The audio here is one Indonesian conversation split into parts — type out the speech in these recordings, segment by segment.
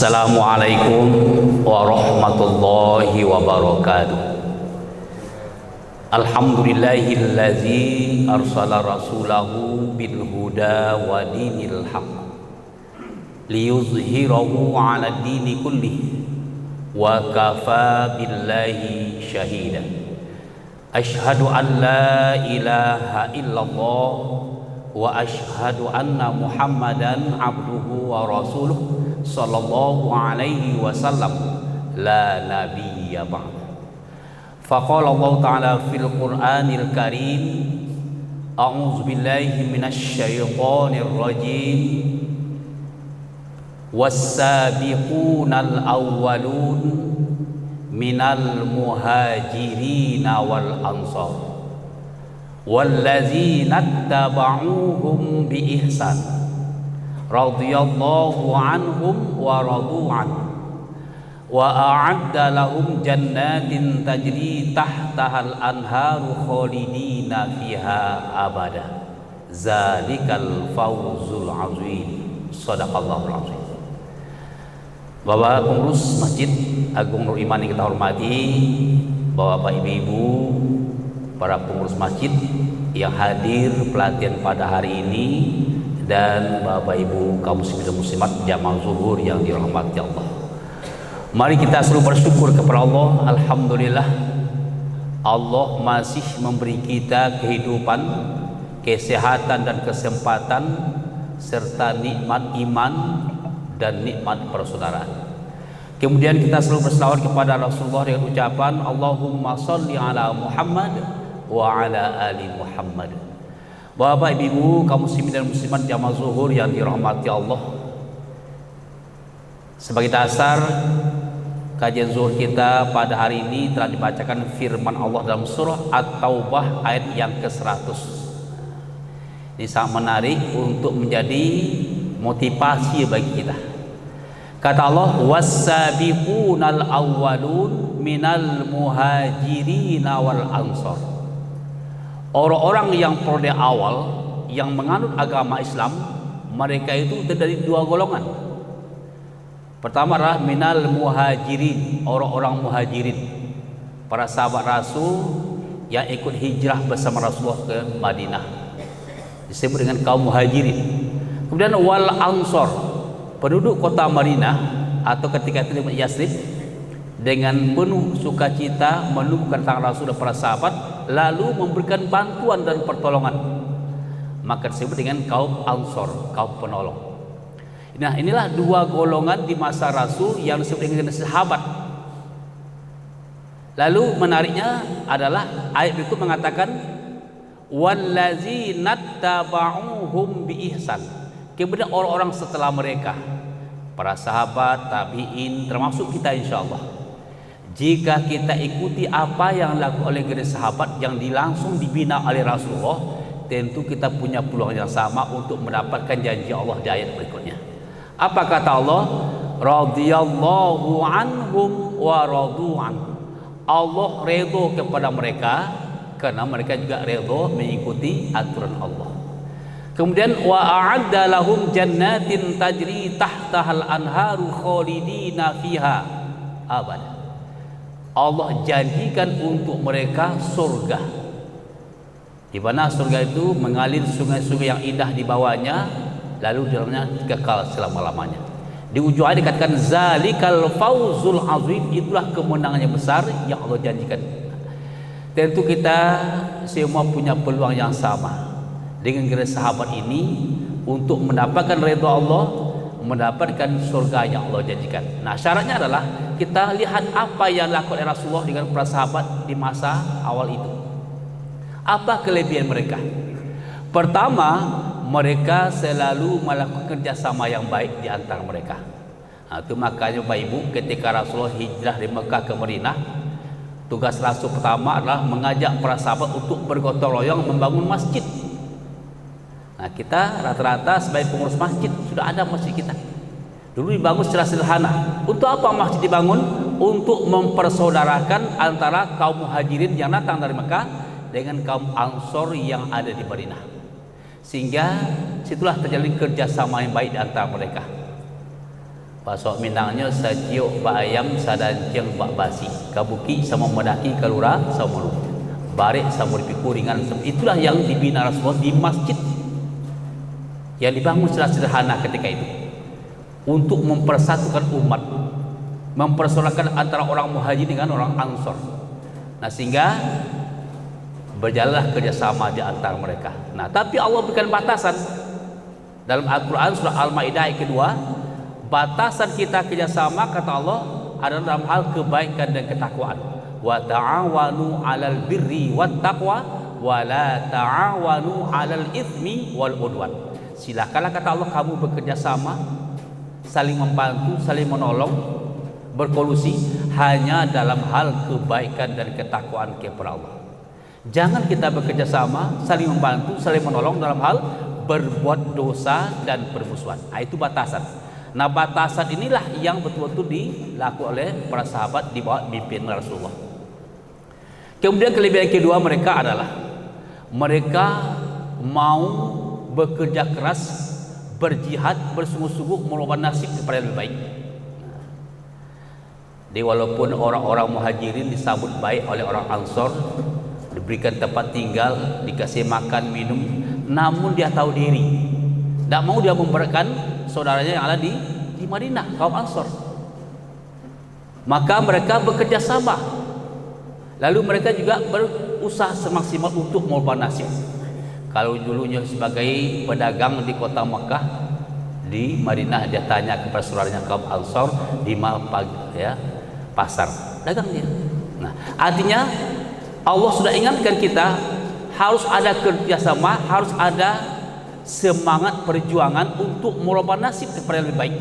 Assalamualaikum warahmatullahi wabarakatuh. Alhamdulillahillazi arsala rasulahu bil huda wa dinil haq liyuzhirahu 'ala dini kullih wa kafa billahi shahida. Asyhadu an la ilaha illallah wa asyhadu anna Muhammadan abduhu wa rasuluh sallallahu alaihi wasallam la nabiyya ba'd. Faqala Allah ta'ala fil Qur'anil Karim, a'udzu billahi minasy syaithanir rajim. Was-sabiqunal awwalun minal muhajirin wal ansar wallazina ittaba'uuhum bi ihsan radhiyallahu anhum wa radu anhu wa a'adda lahum jannatin tajri tahtahal anharu khalidina fiha abada zalikal fawzul azim. Shadaqallahul azim. Bapak pengurus Masjid Agung Nur Iman yang kita hormati, Bapak Ibu, para pengurus masjid yang hadir pelatihan pada hari ini, dan Bapak Ibu kaum muslimin dan muslimat jamaah zuhur yang dirahmati Allah. Mari kita selalu bersyukur kepada Allah. Alhamdulillah, Allah masih memberi kita kehidupan, kesehatan dan kesempatan serta nikmat iman dan nikmat persaudaraan. Kemudian kita selalu berselawat kepada Rasulullah dengan ucapan Allahumma sholli ala Muhammad wa ala ali Muhammad. Bapak Ibu kaum muslimin dan muslimat jamaah zuhur yang dirahmati Allah, sebagai dasar kajian zuhur kita pada hari ini telah dibacakan firman Allah dalam surah At-Taubah ayat yang ke-100. Ini sangat menarik untuk menjadi motivasi bagi kita. Kata Allah, was-sabiqunal awwalun minal muhajirin wal ansar. Orang-orang yang peroleh awal yang menganut agama Islam, mereka itu terdiri dari dua golongan. Pertama adalah minal muhajirin, orang-orang muhajirin, para sahabat Rasul yang ikut hijrah bersama Rasulullah ke Madinah, disebut dengan kaum muhajirin. Kemudian wal ansor, penduduk kota Madinah atau ketika itu di Yasrib, dengan penuh sukacita menunggu kedatangan Rasul dan para sahabat, lalu memberikan bantuan dan pertolongan, maka disebut dengan kaum ansor, kaum penolong. Nah, inilah dua golongan di masa Rasul yang disebut dengan sahabat. Lalu menariknya adalah ayat itu mengatakan wallazina tabauhum bi ihsan. Kemudian orang-orang setelah mereka, para sahabat, tabi'in, termasuk kita insyaallah, jika kita ikuti apa yang dilakukan oleh generasi sahabat yang langsung dibina oleh Rasulullah, tentu kita punya peluang yang sama untuk mendapatkan janji Allah di ayat berikutnya. Apa kata Allah? Radhiyallahu anhum wa radu anhu. Allah redha kepada mereka karena mereka juga redha mengikuti aturan Allah. Kemudian wa a'adda lahum jannatin tajri tahtahal anharu khalidina fiha abada. Allah janjikan untuk mereka surga, di mana surga itu mengalir sungai-sungai yang indah di bawahnya, lalu di dalamnya kekal selama-lamanya. Di ujung ayat dikatakan zalikal fawzul azim, itulah kemenangan yang besar yang Allah janjikan. Tentu kita semua punya peluang yang sama dengan generasi sahabat ini untuk mendapatkan ridha Allah, mendapatkan surga yang Allah janjikan. Nah, syaratnya adalah kita lihat apa yang dilakukan oleh Rasulullah dengan para sahabat di masa awal itu. Apa kelebihan mereka? Pertama, mereka selalu melakukan kerjasama yang baik di antara mereka. Nah, itu makanya Bapak Ibu, ketika Rasulullah hijrah dari Mekah ke Madinah, tugas Rasul pertama adalah mengajak para sahabat untuk bergotong royong membangun masjid. Nah, kita rata-rata sebagai pengurus masjid sudah ada masjid kita. Dulu dibangun secara sederhana. Untuk apa masjid dibangun? Untuk mempersaudarakan antara kaum muhajirin yang datang dari Mekah dengan kaum ansor yang ada di Madinah. Sehingga situlah terjalin kerjasama yang baik di antara mereka. Pasok Minangnya sajiuk ba ayam sadanceng bak basi. Kabuki sama medaki kalura sama lu. Barik sama dipiku ringan. Itulah yang dibina Rasulullah di masjid yang dibangun secara sederhana ketika itu untuk mempersatukan umat, mempersaudarakan antara orang muhajir dengan orang ansor. Nah, sehingga berjalanlah kerjasama di antara mereka. Nah, tapi Allah berikan batasan dalam Al-Quran surah Al-Ma'idah ayat kedua. Batasan kita kerjasama, kata Allah, adalah dalam hal kebaikan dan ketakwaan. Wa ta'awanu 'alal birri wat taqwa wa la ta'awanu 'alal itsmi wal udwan. Silakanlah, kata Allah, kamu bekerjasama, saling membantu, saling menolong, berkolusi hanya dalam hal kebaikan dan ketakwaan kepada Allah. Jangan kita bekerja sama, saling membantu, saling menolong dalam hal berbuat dosa dan permusuhan. Nah, itu batasan. Nah, batasan inilah yang betul-betul dilakukan oleh para sahabat di bawah pimpinan Rasulullah. Kemudian kelebihan kedua mereka adalah mereka mau bekerja keras, berjihad, bersungguh-sungguh merubah nasib kepada yang lebih baik. Jadi walaupun orang-orang muhajirin disambut baik oleh orang ansor, diberikan tempat tinggal, dikasih makan, minum, namun dia tahu diri, tidak mau dia memberatkan saudaranya yang ada di Madinah, kaum ansor. Maka mereka bekerja sama, lalu mereka juga berusaha semaksimal untuk merubah nasib. Kalau dulunya sebagai pedagang di kota Mekah, di Madinah dia tanya kepada saudaranya kaum ansor di pasar, dagang dia. Nah, artinya Allah sudah ingatkan kita harus ada kerjasama, harus ada semangat perjuangan untuk merubah nasib kepada yang lebih baik.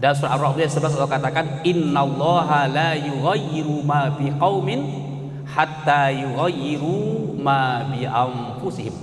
Dan surah Ar-Ra'd 11 Allah katakan, innallaha la yughayyiru ma biqaumin hatta yughayyiru ma bi anfusihim.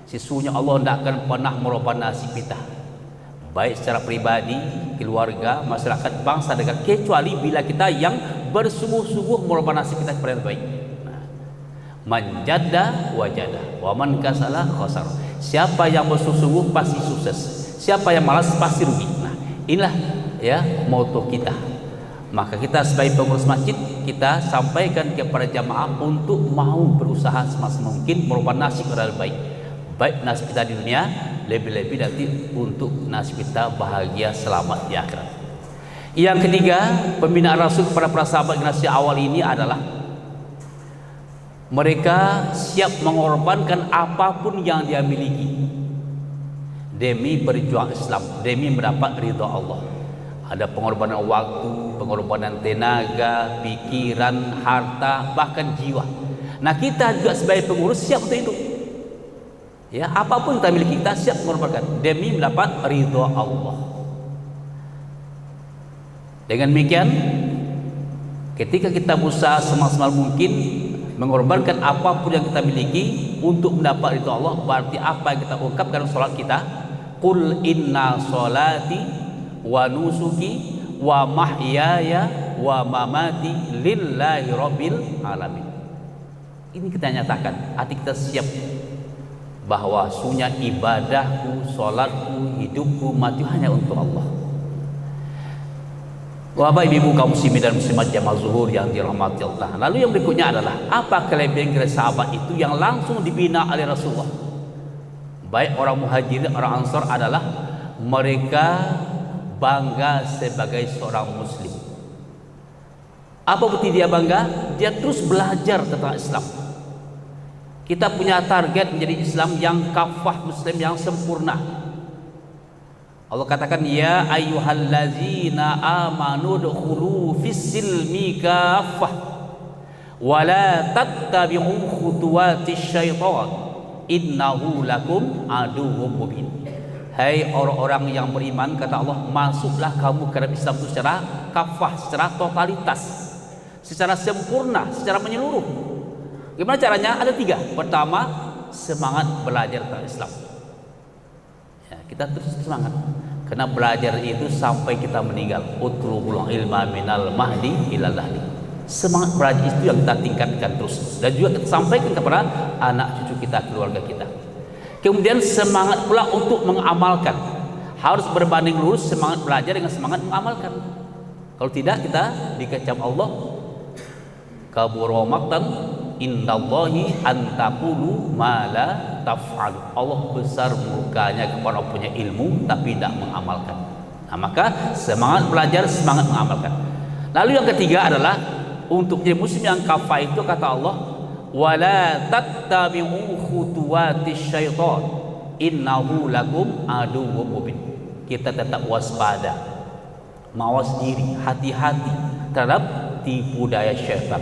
Sesungguhnya Allah tidak akan pernah merubah nasib kita, baik secara pribadi, keluarga, masyarakat, bangsa, negara, kecuali bila kita yang bersungguh-sungguh merubah nasib kita kepada yang baik. Man jadda wajada wa man kasala khasar. Siapa yang bersungguh-sungguh pasti sukses, siapa yang malas pasti rugi. Nah, inilah ya moto kita. Maka kita sebagai pengurus masjid, kita sampaikan kepada jamaah untuk mau berusaha semaksimal mungkin merubah nasib yang lebih baik, baik nasib kita di dunia, lebih-lebih nanti untuk nasib kita bahagia selamat di akhirat. Yang ketiga, pembinaan Rasul kepada para sahabat generasi awal ini adalah mereka siap mengorbankan apapun yang dia miliki demi berjuang Islam, demi mendapat ridha Allah. Ada pengorbanan waktu, pengorbanan tenaga, pikiran, harta, bahkan jiwa. Nah, kita juga sebagai pengurus siap untuk itu. Ya, apapun kita miliki kita siap mengorbankan demi mendapat ridha Allah. Dengan demikian, ketika kita berusaha semaksimal mungkin mengorbankan apapun yang kita miliki untuk mendapat ridha Allah, berarti apa yang kita ungkapkan dalam salat kita, qul inna sholati wa nusuki wa mahyaya wa mamati lillahi rabbil alamin. Ini kita nyatakan, hati kita siap bahwa sunya ibadahku, sholatku, hidupku, mati hanya untuk Allah. Bapak ibu kaum muslimin dan muslimat jamaah zuhur yang dirahmati Allah. Lalu yang berikutnya adalah apa kelebihan sahabat itu yang langsung dibina oleh Rasulullah? Baik orang muhajirin, orang ansor adalah mereka bangga sebagai seorang muslim. Apa bukti dia bangga? Dia terus belajar tentang Islam. Kita punya target menjadi Islam yang kafah, muslim yang sempurna. Allah katakan, ya ayyuhallazina amanu dukhulu fis-silmi kaffah wa la tattabi'u khutuwatis syaitan innahu lakum aduwwum mubin. Hai orang-orang yang beriman, kata Allah, masuklah kamu ke dalam Islam itu secara kafah, secara totalitas, secara sempurna, secara menyeluruh. Gimana caranya? Ada 3. Pertama, semangat belajar tentang Islam. Ya, kita terus semangat, karena belajar itu sampai kita meninggal. Utlubul ilma minal mahdi ilal lahdi. Semangat belajar itu yang kita tingkatkan terus, dan juga kita sampaikan kepada anak cucu kita, keluarga kita. Kemudian semangat pula untuk mengamalkan harus berbanding lurus semangat belajar dengan semangat mengamalkan. Kalau tidak, kita dikecam Allah. Kabura maqtan indallahi an taqulu ma la taf'al. Allah besar murkanya kepada orang punya ilmu tapi tidak mengamalkan. Nah, maka semangat belajar, semangat mengamalkan. Lalu yang ketiga adalah untuk jadi muslim yang kafah itu kata Allah, wala tattabi'u khutuwatis syaitan innahu lakum aduwwum mubin. Kita tetap waspada, mawas diri, hati-hati terhadap tipu daya syaitan,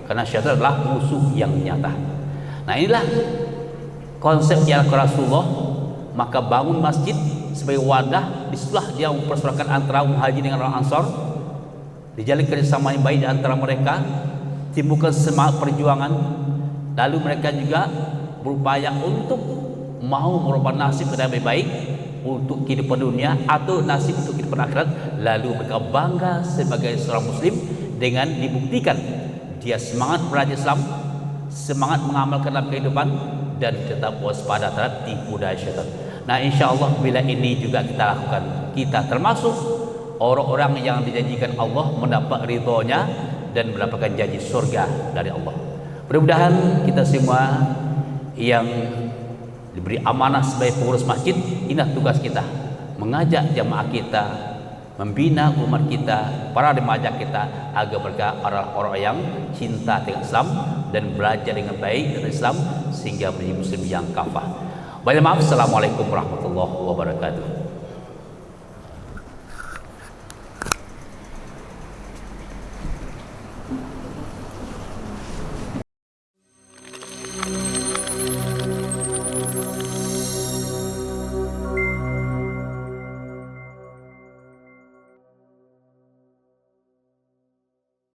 karena syaitan adalah musuh yang nyata. Nah, inilah konsep yang Rasulullah. Maka bangun masjid sebagai wadah, disitulah dia mempersatukan antara muhajir dengan orang Ansar, dijalin kerjasama yang baik di antara mereka, timbulkan semangat perjuangan. Lalu mereka juga berupaya untuk mau merubah nasib ke lebih baik untuk kehidupan dunia atau nasib untuk kehidupan akhirat. Lalu mereka bangga sebagai seorang muslim dengan dibuktikan dia semangat belajar Islam, semangat mengamalkan dalam kehidupan, dan tetap waspada terhadap tipu daya syaitan. Nah, insya Allah bila ini juga kita lakukan, kita termasuk orang-orang yang dijanjikan Allah mendapat ridhonya dan mendapatkan janji surga dari Allah. Mudah-mudahan kita semua yang diberi amanah sebagai pengurus masjid, inilah tugas kita, mengajak jamaah kita, membina umat kita, para remaja kita, agar mereka adalah orang yang cinta dengan Islam dan belajar dengan baik tentang Islam sehingga menjadi muslim yang kafah. Banyak maaf. Assalamualaikum warahmatullahi wabarakatuh.